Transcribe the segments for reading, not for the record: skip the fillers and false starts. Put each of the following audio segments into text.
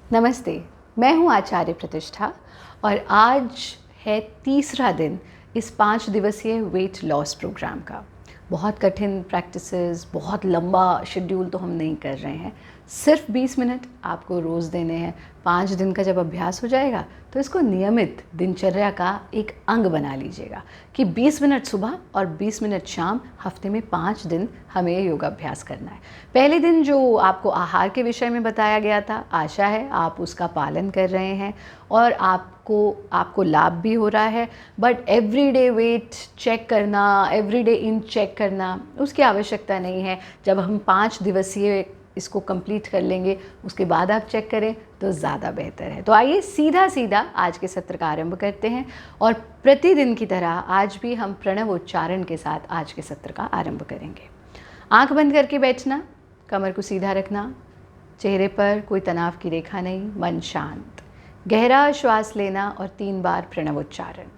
नमस्ते, मैं हूँ आचार्य प्रतिष्ठा और आज है तीसरा दिन इस 5 दिवसीय वेट लॉस प्रोग्राम का। बहुत कठिन प्रैक्टिसेस, बहुत लंबा शेड्यूल तो हम नहीं कर रहे हैं। सिर्फ 20 मिनट आपको रोज़ देने हैं। 5 दिन का जब अभ्यास हो जाएगा तो इसको नियमित दिनचर्या का एक अंग बना लीजिएगा कि 20 मिनट सुबह और 20 मिनट शाम, हफ्ते में 5 दिन हमें योगाभ्यास करना है। पहले दिन जो आपको आहार के विषय में बताया गया था, आशा है आप उसका पालन कर रहे हैं और आपको लाभ भी हो रहा है। बट एवरीडे वेट चेक करना, एवरीडे इन चेक करना, उसकी आवश्यकता नहीं है। जब हम 5 दिवसीय इसको कंप्लीट कर लेंगे उसके बाद आप चेक करें तो ज़्यादा बेहतर है। तो आइए सीधा सीधा आज के सत्र का आरंभ करते हैं और प्रतिदिन की तरह आज भी हम प्रणव उच्चारण के साथ आज के सत्र का आरंभ करेंगे। आंख बंद करके बैठना, कमर को सीधा रखना, चेहरे पर कोई तनाव की रेखा नहीं, मन शांत। गहरा श्वास लेना और 3 बार प्रणव उच्चारण।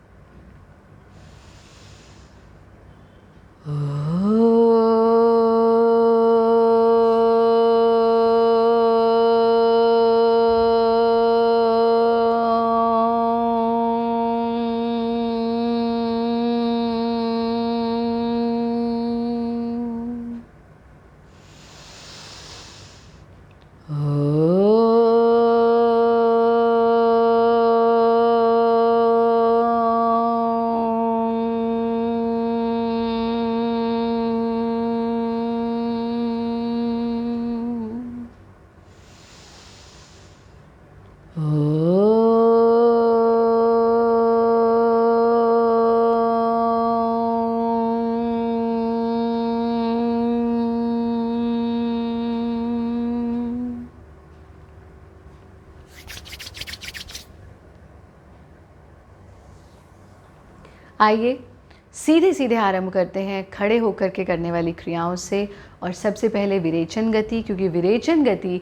आइए सीधे सीधे आरंभ करते हैं खड़े होकर के करने वाली क्रियाओं से। और सबसे पहले विरेचन गति, क्योंकि विरेचन गति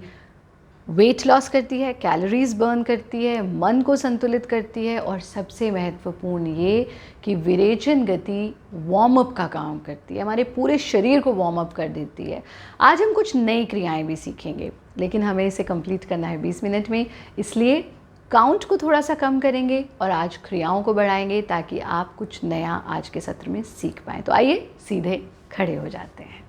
वेट लॉस करती है, कैलोरीज बर्न करती है, मन को संतुलित करती है और सबसे महत्वपूर्ण ये कि विरेचन गति वार्म अप का काम करती है, हमारे पूरे शरीर को वार्म अप कर देती है। आज हम कुछ नई क्रियाएं भी सीखेंगे, लेकिन हमें इसे कंप्लीट करना है 20 मिनट में, इसलिए काउंट को थोड़ा सा कम करेंगे और आज क्रियाओं को बढ़ाएंगे ताकि आप कुछ नया आज के सत्र में सीख पाएँ। तो आइए सीधे खड़े हो जाते हैं।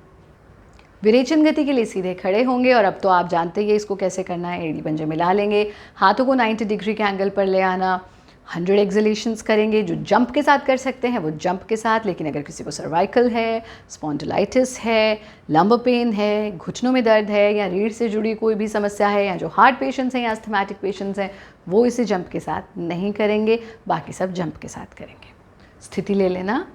विरेचन गति के लिए सीधे खड़े होंगे और अब तो आप जानते ही इसको कैसे करना है। एड़ी पंजे मिला लेंगे, हाथों को 90 डिग्री के एंगल पर ले आना। 100 एक्सलेशंस करेंगे। जो जंप के साथ कर सकते हैं वो जंप के साथ, लेकिन अगर किसी को सर्वाइकल है, स्पॉन्डिलाइटिस है, लंबर पेन है, घुटनों में दर्द है या रीढ़ से जुड़ी कोई भी समस्या है, या जो हार्ट पेशेंट्स हैं या अस्थमैटिक पेशेंट्स हैं, वो इसे जंप के साथ नहीं करेंगे, बाकी सब जंप के साथ करेंगे। स्थिति ले लेना।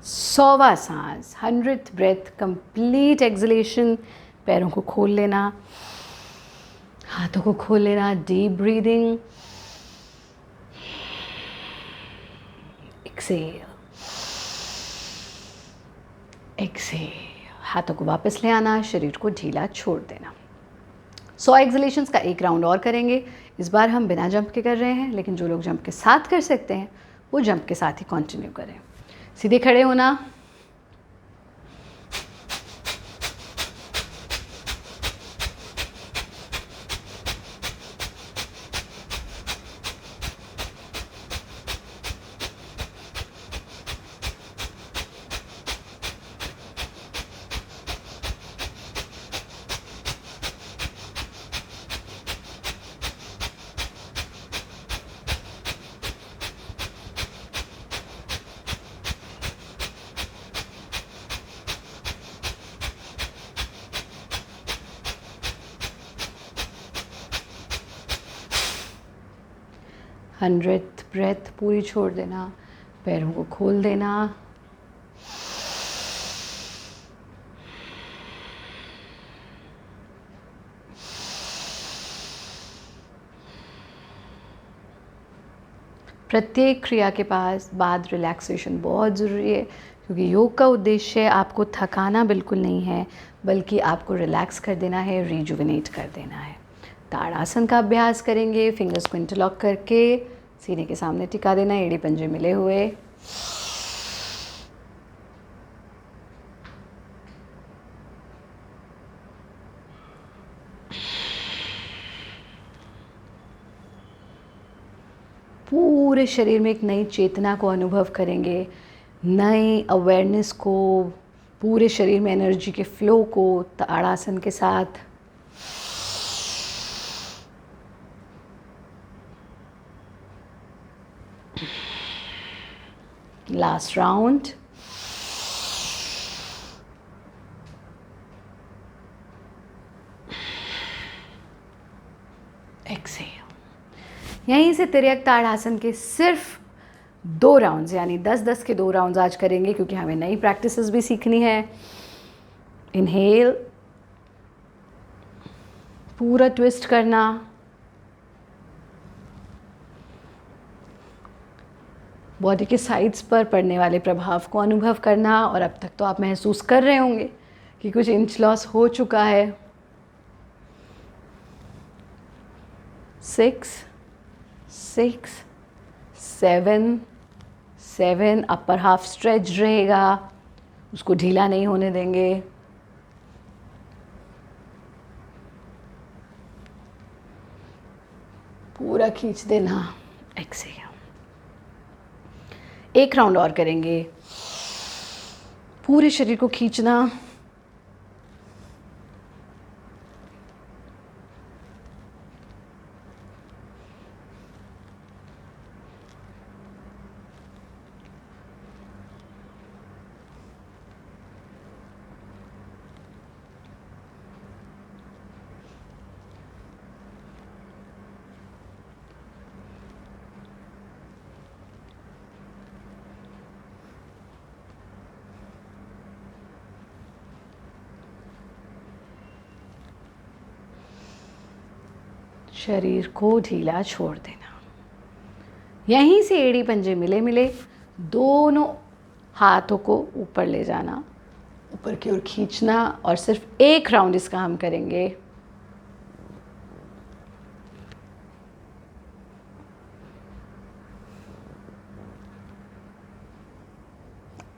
सौवा सांस, 100th ब्रेथ, कंप्लीट एक्सलेशन। पैरों को खोल लेना, हाथों को खोल लेना, डीप ब्रीदिंग, एक्सेल, एक्सेल। हाथों को वापस ले आना, शरीर को ढीला छोड़ देना। 100 एक्सलेशंस का एक राउंड और करेंगे। इस बार हम बिना जंप के कर रहे हैं, लेकिन जो लोग जंप के साथ कर सकते हैं वो जंप के साथ ही कंटिन्यू करें। सीधे खड़े होना। 100th ब्रेथ पूरी छोड़ देना, पैरों को खोल देना। प्रत्येक क्रिया के बाद रिलैक्सेशन बहुत ज़रूरी है, क्योंकि योग का उद्देश्य आपको थकाना बिल्कुल नहीं है, बल्कि आपको रिलैक्स कर देना है, रिजुविनेट कर देना है। ताड़ासन का अभ्यास करेंगे, फिंगर्स को इंटरलॉक करके सीने के सामने टिका देना, एड़ी पंजे मिले हुए। पूरे शरीर में एक नई चेतना को अनुभव करेंगे, नई अवेयरनेस को, पूरे शरीर में एनर्जी के फ्लो को ताड़ासन के साथ। Last round. एक्सेल। यहीं से तिर्यक ताड़ासन के सिर्फ 2 राउंड्स, यानी 10-10 के 2 राउंड्स आज करेंगे, क्योंकि हमें नई प्रैक्टिसेस भी सीखनी है। इनहेल, पूरा ट्विस्ट करना, बॉडी के साइड्स पर पड़ने वाले प्रभाव को अनुभव करना। और अब तक तो आप महसूस कर रहे होंगे कि कुछ इंच लॉस हो चुका है। 6 6 7 7, अपर हाफ स्ट्रेच रहेगा, उसको ढीला नहीं होने देंगे। पूरा खींच देना। एक्सेल। 1 राउंड और करेंगे, पूरे शरीर को खींचना। शरीर को ढीला छोड़ देना। यहीं से एड़ी पंजे मिले मिले, दोनों हाथों को ऊपर ले जाना, ऊपर की ओर खींचना, और सिर्फ 1 राउंड इसका हम करेंगे।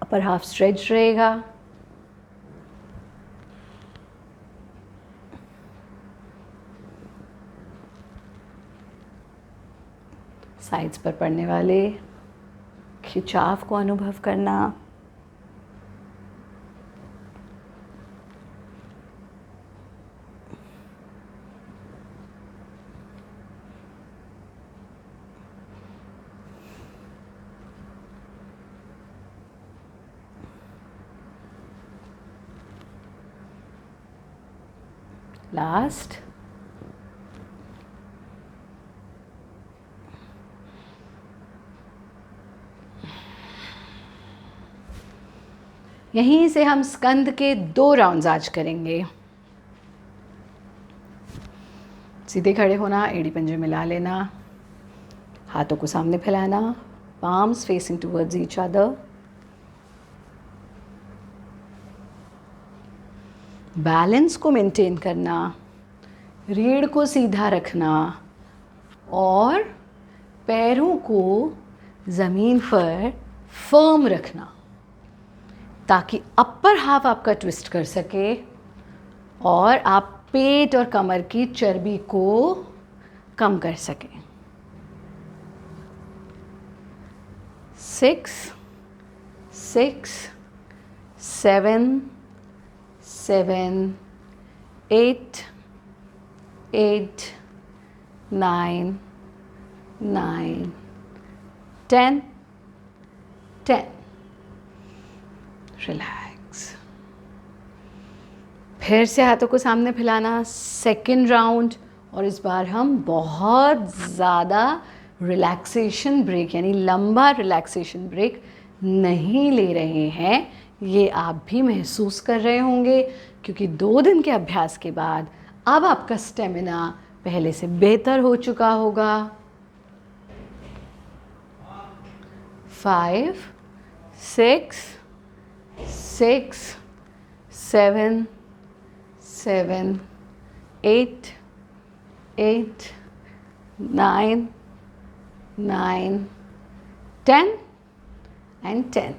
अपर हाफ स्ट्रेच रहेगा। साइड्स पर पड़ने वाले खिंचाव को अनुभव करना। लास्ट। यहीं से हम स्कंद के 2 राउंड्स आज करेंगे। सीधे खड़े होना, एड़ी पंजे मिला लेना, हाथों को सामने फैलाना, palms facing towards each other. Balance को मेंटेन करना, रीढ़ को सीधा रखना और पैरों को ज़मीन पर फर्म रखना, ताकि अपर हाफ आपका ट्विस्ट कर सके और आप पेट और कमर की चर्बी को कम कर सकें। 6 6 7 7 8 8 9 9 10 10। रिलैक्स। फिर से हाथों को सामने फैलाना, 2nd राउंड, और इस बार हम बहुत ज़्यादा रिलैक्सेशन ब्रेक यानी लंबा रिलैक्सेशन ब्रेक नहीं ले रहे हैं, ये आप भी महसूस कर रहे होंगे, क्योंकि 2 दिन के अभ्यास के बाद अब आपका स्टेमिना पहले से बेहतर हो चुका होगा। 5, 6, 6, 7, 7, 8, 8, 9, 9, 10 and 10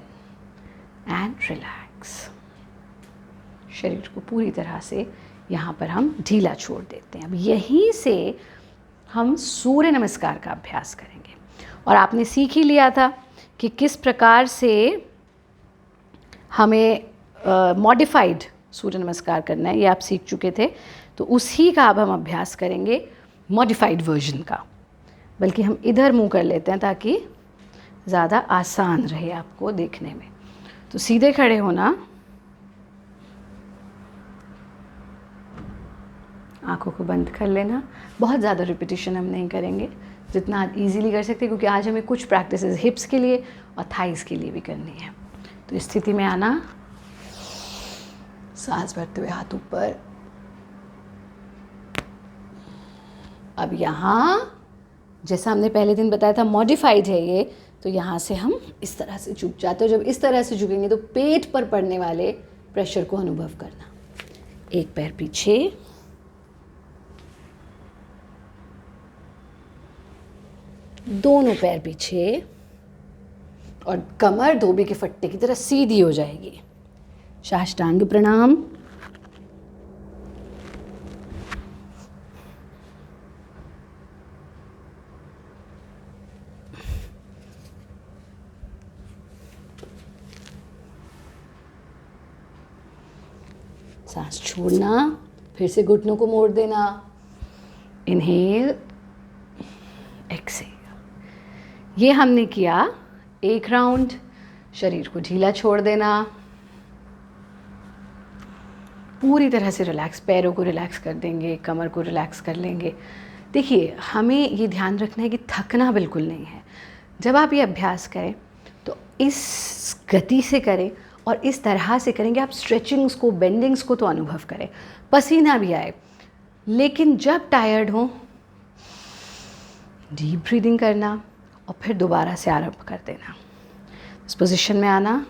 and relax। शरीर को पूरी तरह से यहाँ पर हम ढीला छोड़ देते हैं। अब यहीं से हम सूर्य नमस्कार का अभ्यास करेंगे। और आपने सीख ही लिया था कि किस प्रकार से हमें मॉडिफाइड सूर्य नमस्कार करना है, ये आप सीख चुके थे। तो उसी का अब हम अभ्यास करेंगे मॉडिफाइड वर्जन का। बल्कि हम इधर मुंह कर लेते हैं ताकि ज़्यादा आसान रहे आपको देखने में। तो सीधे खड़े होना, आँखों को बंद कर लेना। बहुत ज़्यादा रिपीटिशन हम नहीं करेंगे, जितना आप इजीली कर सकते हैं, क्योंकि आज हमें कुछ प्रैक्टिसेस हिप्स के लिए और थाइस के लिए भी करनी है। तो इस स्थिति में आना, सांस भरते हुए हाथ ऊपर। अब यहाँ जैसा हमने पहले दिन बताया था मॉडिफाइड है ये, तो यहाँ से हम इस तरह से झुक जाते हैं। जब इस तरह से झुकेंगे तो पेट पर पड़ने वाले प्रेशर को अनुभव करना। एक पैर पीछे, दोनों पैर पीछे, और कमर धोबी के फट्टे की तरह सीधी हो जाएगी। साष्टांग प्रणाम। सांस छोड़ना, फिर से घुटनों को मोड़ देना। Inhale, exhale. ये हमने किया एक राउंड। शरीर को ढीला छोड़ देना, पूरी तरह से रिलैक्स, पैरों को रिलैक्स कर देंगे, कमर को रिलैक्स कर लेंगे। देखिए, हमें ये ध्यान रखना है कि थकना बिल्कुल नहीं है। जब आप ये अभ्यास करें तो इस गति से करें और इस तरह से करेंगे। आप स्ट्रेचिंग्स को, बेंडिंग्स को तो अनुभव करें, पसीना भी आए, लेकिन जब टायर्ड हो डीप ब्रीदिंग करना और फिर दोबारा से आरंभ कर देना। इस पोजीशन में आना,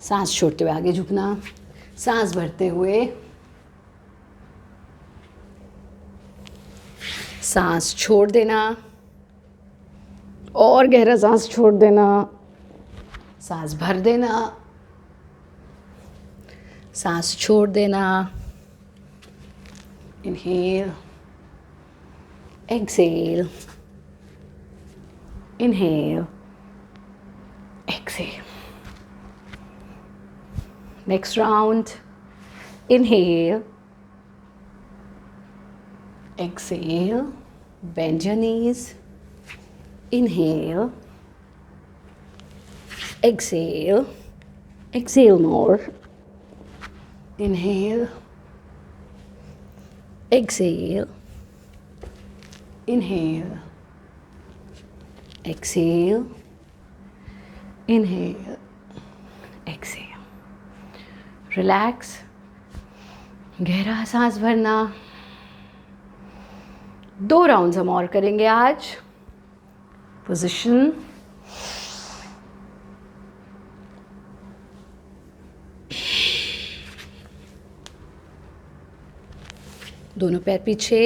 सांस छोड़ते हुए आगे झुकना, सांस भरते हुए, सांस छोड़ देना, और गहरा सांस छोड़ देना, सांस भर देना, सांस छोड़ देना। Inhale, exhale, inhale, exhale. Next round. Inhale, exhale, bend your knees. Inhale, exhale, exhale more. Inhale, exhale, inhale, exhale, inhale, exhale. Relax, गहरा सांस भरना। 2 राउंड्स हम और करेंगे आज। पोजीशन, दोनों पैर पीछे,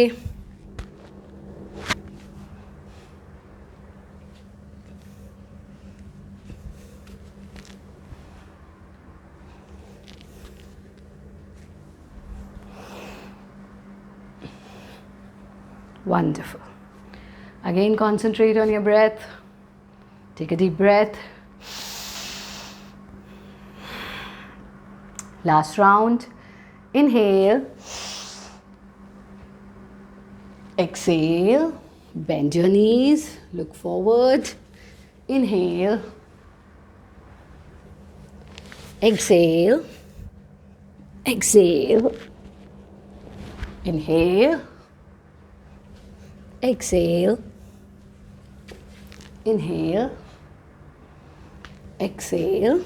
wonderful. Again, concentrate on your breath. Take a deep breath. Last round. Inhale. Exhale. Bend your knees. Look forward. Inhale. Exhale. Exhale. Inhale, exhale, inhale, exhale,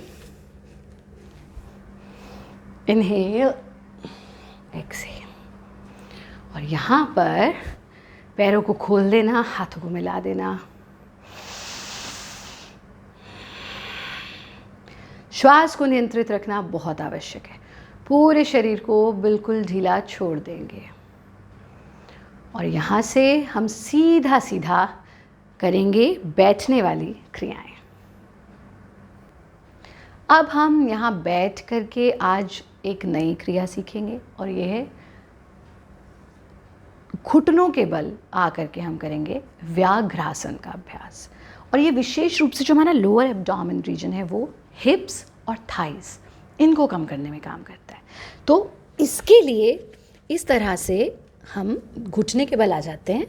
inhale, exhale. और यहाँ पर पैरों को खोल देना, हाथों को मिला देना. श्वास को नियंत्रित रखना बहुत आवश्यक है. पूरे शरीर को बिल्कुल ढीला छोड़ देंगे और यहाँ से हम सीधा सीधा करेंगे बैठने वाली क्रियाएं. अब हम यहाँ बैठ करके आज एक नई क्रिया सीखेंगे और ये है घुटनों के बल आकर के हम करेंगे व्याघ्रासन का अभ्यास. और ये विशेष रूप से जो हमारा लोअर एब्डोमेन रीजन है वो हिप्स और थाइस इनको कम करने में काम करता है. तो इसके लिए इस तरह से हम घुटने के बल आ जाते हैं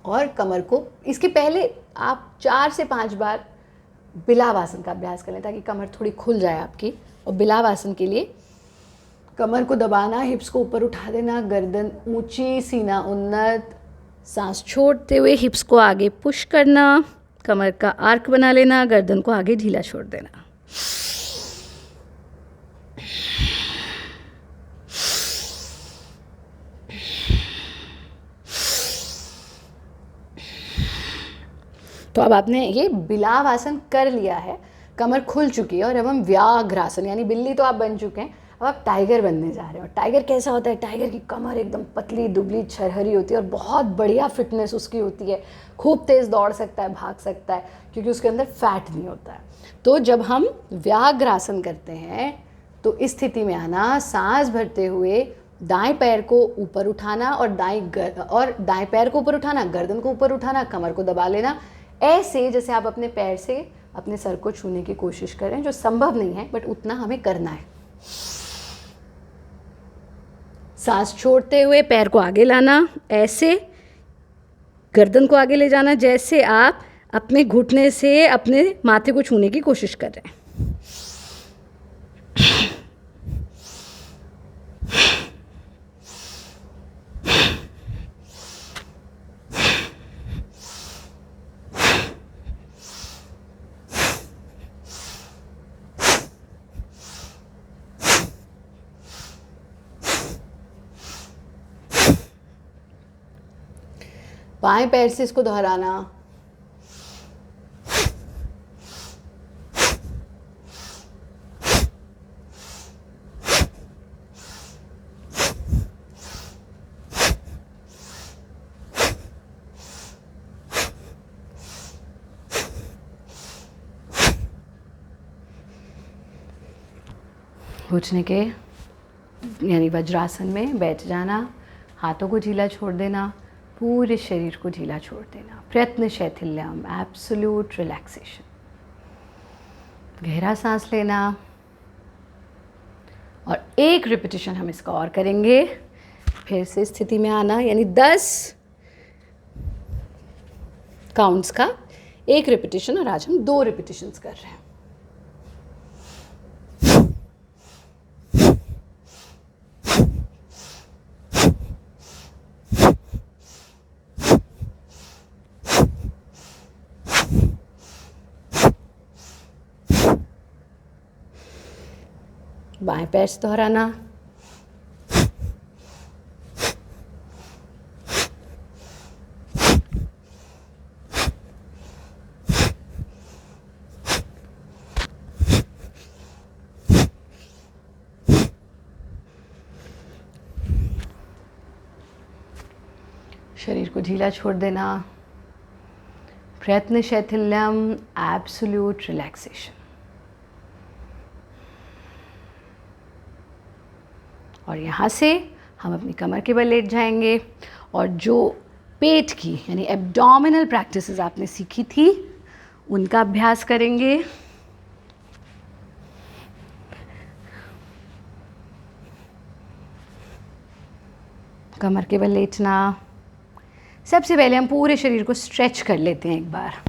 और कमर को, इसके पहले आप 4 से 5 बार बिलाव आसन का अभ्यास कर लें ताकि कमर थोड़ी खुल जाए आपकी. और बिलाव आसन के लिए कमर को दबाना, हिप्स को ऊपर उठा देना, गर्दन ऊंची, सीना उन्नत, सांस छोड़ते हुए हिप्स को आगे पुश करना, कमर का आर्क बना लेना, गर्दन को आगे ढीला छोड़ देना. तो अब आपने ये बिलाव आसन कर लिया है, कमर खुल चुकी है और अब हम व्याघ्रासन यानी बिल्ली तो आप बन चुके हैं, अब आप टाइगर बनने जा रहे हो. टाइगर कैसा होता है? टाइगर की कमर एकदम पतली दुबली छरहरी होती है और बहुत बढ़िया फिटनेस उसकी होती है. खूब तेज़ दौड़ सकता है, भाग सकता है क्योंकि उसके अंदर फैट नहीं होता है. तो जब हम व्याघ्रासन करते हैं तो इस स्थिति में आना, सांस भरते हुए दाएं पैर को ऊपर उठाना और दाएं पैर को ऊपर उठाना, गर्दन को ऊपर उठाना, कमर को दबा लेना, ऐसे जैसे आप अपने पैर से अपने सर को छूने की कोशिश करें, जो संभव नहीं है बट उतना हमें करना है. सांस छोड़ते हुए पैर को आगे लाना, ऐसे गर्दन को आगे ले जाना जैसे आप अपने घुटने से अपने माथे को छूने की कोशिश कर रहे हैं. बाएं पैर से इसको दोहराना. घुटने के यानी वज्रासन में बैठ जाना, हाथों को ढीला छोड़ देना, पूरे शरीर को ढीला छोड़ देना. प्रयत्न शैथिल्यम, एब्सोल्यूट रिलैक्सेशन. गहरा सांस लेना और एक रिपीटिशन हम इसका और करेंगे. फिर से स्थिति में आना यानी 10 काउंट्स का एक रिपीटिशन और आज हम 2 रिपीटिशंस कर रहे हैं. बाएं पैर से दोहराना. शरीर को ढीला छोड़ देना. प्रयत्न शैथिल्यम, एब्सोल्यूट रिलैक्सेशन. और यहाँ से हम अपनी कमर के बल लेट जाएंगे और जो पेट की यानी एब्डोमिनल प्रैक्टिसेस आपने सीखी थी उनका अभ्यास करेंगे. कमर के बल लेटना. सबसे पहले हम पूरे शरीर को स्ट्रेच कर लेते हैं एक बार.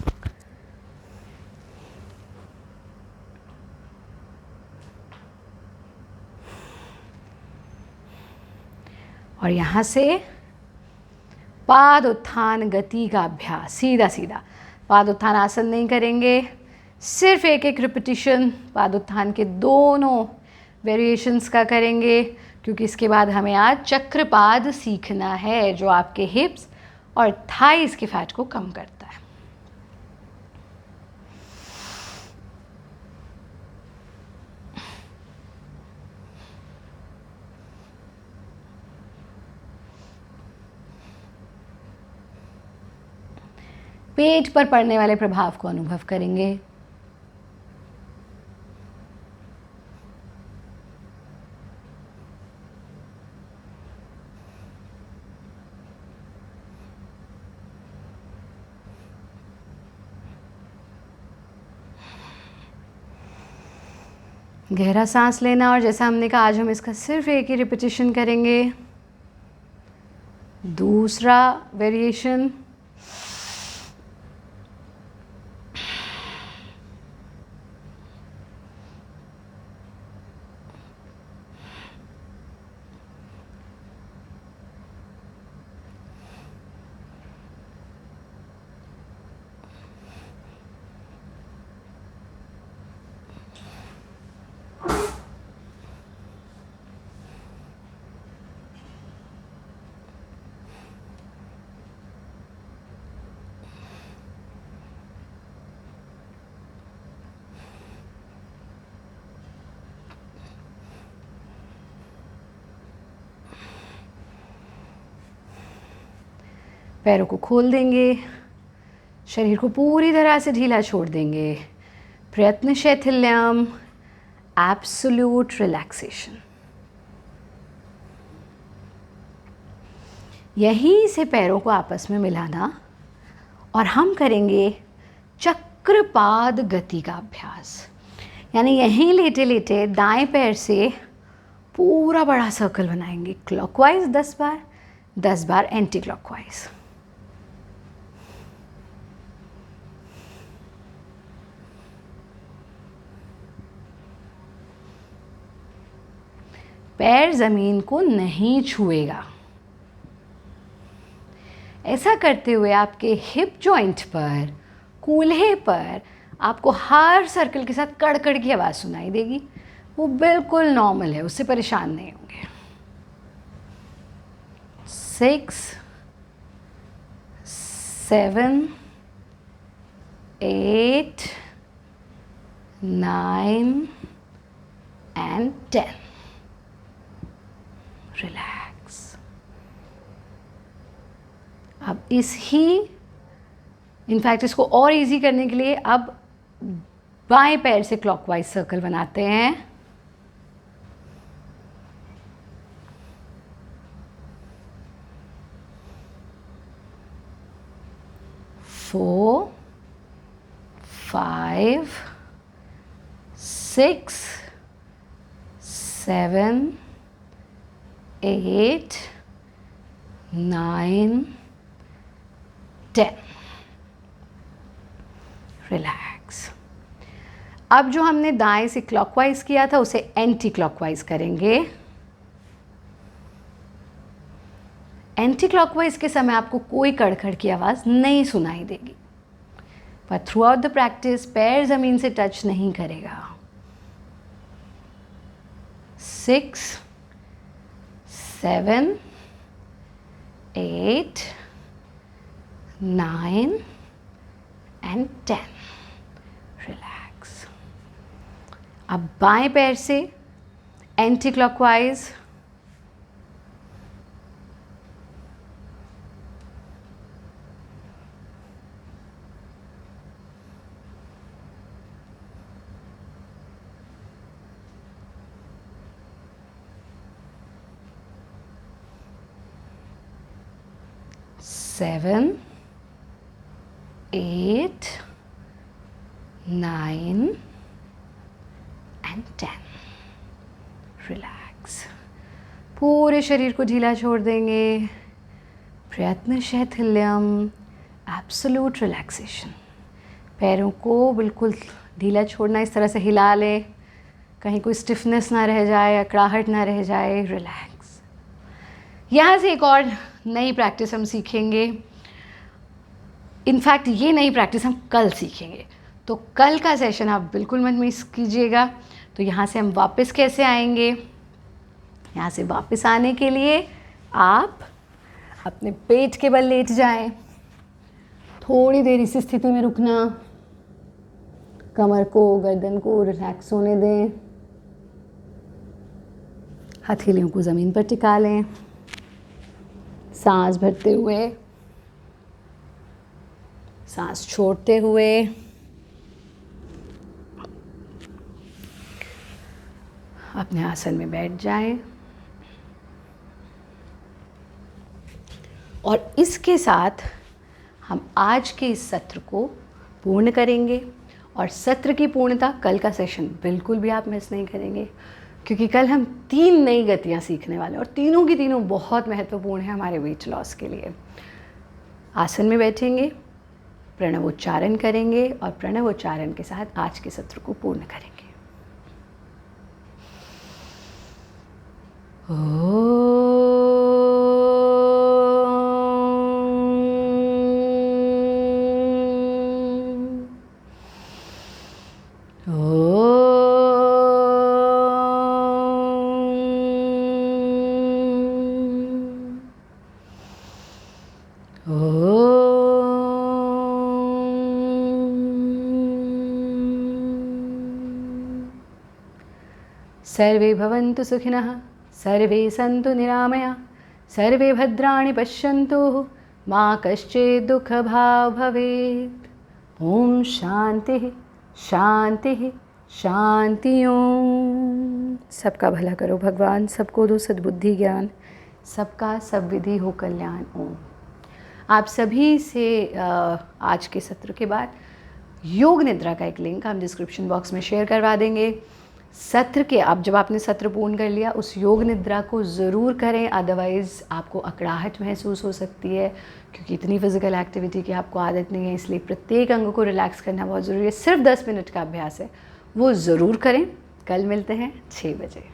और यहाँ से पाद उत्थान गति का अभ्यास, सीधा सीधा। पाद उत्थान आसन नहीं करेंगे, सिर्फ एक एक रिपीटिशन पाद उत्थान के दोनों वेरिएशंस का करेंगे, क्योंकि इसके बाद हमें आज चक्रपाद सीखना है, जो आपके हिप्स और थाइस के फैट को कम करता है। पेट पर पड़ने वाले प्रभाव को अनुभव करेंगे। गहरा सांस लेना, और जैसा हमने कहा आज हम इसका सिर्फ एक ही रिपीटिशन करेंगे। दूसरा वेरिएशन, पैरों को खोल देंगे, शरीर को पूरी तरह से ढीला छोड़ देंगे। प्रयत्न शैथिल्यम, एब्सोल्यूट रिलैक्सेशन। यहीं से पैरों को आपस में मिलाना, और हम करेंगे चक्रपाद गति का अभ्यास। यानी यहीं लेटे लेटे दाएं पैर से पूरा बड़ा सर्कल बनाएंगे, क्लॉकवाइज 10 बार, 10 बार एंटी क्लॉकवाइज। पैर ज़मीन को नहीं छुएगा। ऐसा करते हुए आपके हिप जॉइंट पर, कूल्हे पर आपको हर सर्कल के साथ कड़कड़ की आवाज़ सुनाई देगी। वो बिल्कुल नॉर्मल है, उससे परेशान नहीं होंगे। 6, 7, 8, 9 and 10. रिलैक्स। अब इनफैक्ट इसको और इजी करने के लिए अब बाएं पैर से क्लॉकवाइज सर्कल बनाते हैं। 4, 5, 6, 7, 8, 9, 10. रिलैक्स। अब जो हमने दाएं से क्लॉकवाइज किया था उसे एंटी क्लॉकवाइज करेंगे। एंटी क्लॉकवाइज के समय आपको कोई कड़कड़ की आवाज़ नहीं सुनाई देगी, पर थ्रू आउट द प्रैक्टिस पैर ज़मीन से टच नहीं करेगा। 6, 7, 8, 9 and 10. रिलैक्स। अब बाएं पैर से एंटी क्लॉकवाइज, 7, 8, 9 and 10. रिलैक्स। पूरे शरीर को ढीला छोड़ देंगे। प्रयत्न शैथिल्यम, एब्सोल्यूट रिलैक्सेशन। पैरों को बिल्कुल ढीला छोड़ना, इस तरह से हिला लें, कहीं कोई स्टिफनेस ना रह जाए, अकड़ाहट ना रह जाए। रिलैक्स। यहाँ से एक और नई प्रैक्टिस हम सीखेंगे। इनफैक्ट ये नई प्रैक्टिस हम कल सीखेंगे, तो कल का सेशन आप बिल्कुल मत मिस कीजिएगा। तो यहाँ से हम वापस कैसे आएंगे? यहाँ से वापस आने के लिए आप अपने पेट के बल लेट जाएं, थोड़ी देर इस स्थिति में रुकना, कमर को गर्दन को रिलैक्स होने दें, हथेलियों को ज़मीन पर टिका लें, सांस भरते हुए सांस छोड़ते हुए अपने आसन में बैठ जाएं। और इसके साथ हम आज के इस सत्र को पूर्ण करेंगे। और सत्र की पूर्णता कल का सेशन बिल्कुल भी आप मिस नहीं करेंगे, क्योंकि कल हम 3 नई गतियाँ सीखने वाले हैं और तीनों की तीनों बहुत महत्वपूर्ण है हमारे वेट लॉस के लिए। आसन में बैठेंगे, प्रणवोच्चारण करेंगे और प्रणवोच्चारण के साथ आज के सत्र को पूर्ण करेंगे। सर्वे भवन्तु सुखिनः, सर्वे सन्तु निरामया, सर्वे भद्राणि पश्यन्तु, मा कश्चित् दुःखभाग् भवेत्। ओम शांति शांति शांति। ओम। सबका भला करो भगवान, सबको दो सद्बुद्धि ज्ञान, सबका सब विधि हो कल्याण। ओम। आप सभी से आज के सत्र के बाद योग निद्रा का एक लिंक हम डिस्क्रिप्शन बॉक्स में शेयर करवा देंगे। सत्र के अब जब आपने सत्र पूर्ण कर लिया, उस योग निद्रा को ज़रूर करें, अदरवाइज़ आपको अकड़ाहट महसूस हो सकती है, क्योंकि इतनी फिजिकल एक्टिविटी की आपको आदत नहीं है। इसलिए प्रत्येक अंग को रिलैक्स करना बहुत ज़रूरी है। सिर्फ 10 मिनट का अभ्यास है, वो ज़रूर करें। कल मिलते हैं 6 बजे।